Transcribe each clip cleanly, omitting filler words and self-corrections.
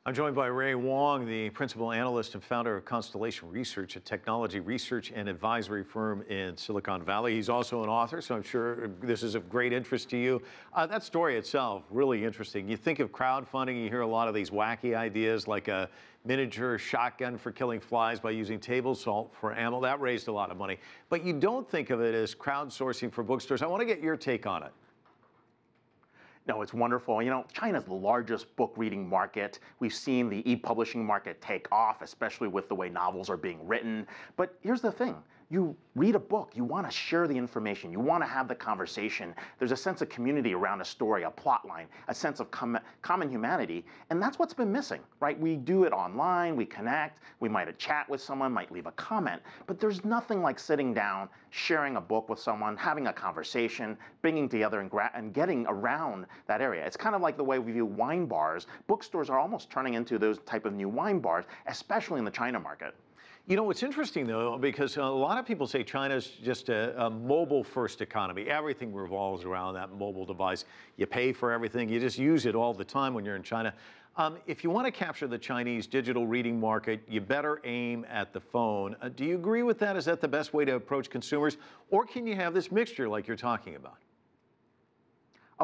I'm joined by Ray Wang, the principal analyst and founder of Constellation Research, a technology research and advisory firm in Silicon Valley. He's also an author, so I'm sure this is of great interest to you. That story itself, really interesting. You think of crowdfunding, you hear a lot of these wacky ideas like a miniature shotgun for killing flies by using table salt for ammo. That raised a lot of money. But you don't think of it as crowdsourcing for bookstores. I want to get your take on it. No, it's wonderful. You know, China's the largest book reading market. We've seen the e-publishing market take off, especially with the way novels are being written. But here's the thing. You read a book, you want to share the information, you want to have the conversation. There's a sense of community around a story, a plot line, a sense of common humanity, and that's what's been missing, right? We do it online, we connect, we might chat with someone, might leave a comment, but there's nothing like sitting down, sharing a book with someone, having a conversation, bringing together and getting around that area. It's kind of like the way we view wine bars. Bookstores are almost turning into those type of new wine bars, especially in the China market. You know, it's interesting, though, because a lot of people say China's just a mobile-first economy. Everything revolves around that mobile device. You pay for everything. You just use it all the time when you're in China. If you want to capture the Chinese digital reading market, you better aim at the phone. Do you agree with that? Is that the best way to approach consumers? Or can you have this mixture like you're talking about?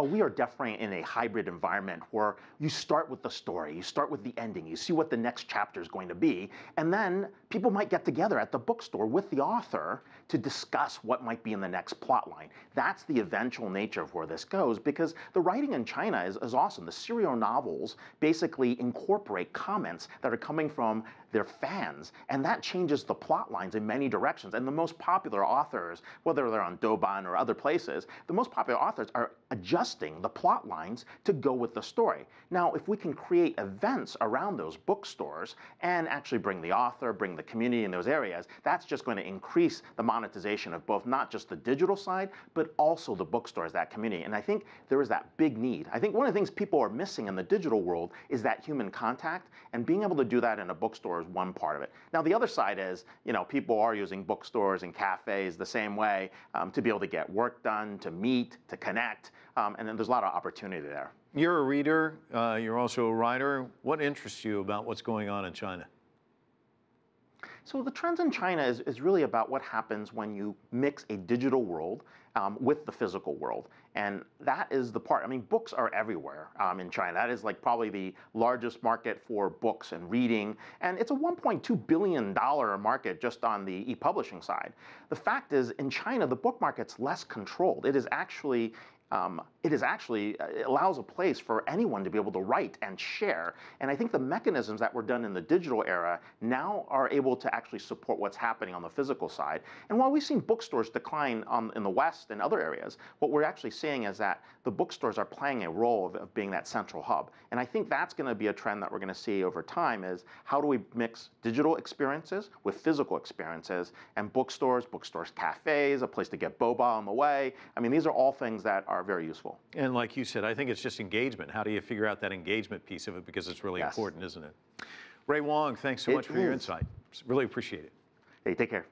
We are definitely in a hybrid environment where you start with the story, you start with the ending, you see what the next chapter is going to be, and then people might get together at the bookstore with the author to discuss what might be in the next plot line. That's the eventual nature of where this goes, because the writing in China is awesome. The serial novels basically incorporate comments that are coming from their fans, and that changes the plot lines in many directions. And the most popular authors, whether they're on Douban or other places, the most popular authors are adjusting the plot lines to go with the story. Now, if we can create events around those bookstores and actually bring the author, bring the community in those areas, that's just going to increase the monetization of both not just the digital side, but also the bookstores, that community. And I think there is that big need. I think one of the things people are missing in the digital world is that human contact, and being able to do that in a bookstore is one part of it. Now, the other side is, you know, people are using bookstores and cafes the same way to be able to get work done, to meet, to connect, and then there's a lot of opportunity there. You're a reader, you're also a writer. What interests you about what's going on in China? So the trends in China is really about what happens when you mix a digital world with the physical world. And that is the part. I mean, books are everywhere in China. That is like probably the largest market for books and reading. And it's a $1.2 billion market just on the e-publishing side. The fact is, in China, the book market's less controlled. It actually allows a place for anyone to be able to write and share. And I think the mechanisms that were done in the digital era now are able to actually support what's happening on the physical side. And while we've seen bookstores decline in the West and other areas, what we're actually seeing is that the bookstores are playing a role of being that central hub. And I think that's going to be a trend that we're going to see over time, is how do we mix digital experiences with physical experiences, and bookstores cafes, a place to get boba on the way. I mean, these are all things that are very useful. And like you said, I think it's just engagement. How do you figure out that engagement piece of it? Because it's really important, isn't it? Ray Wang, thanks so much for your insight. Really appreciate it. Hey, take care.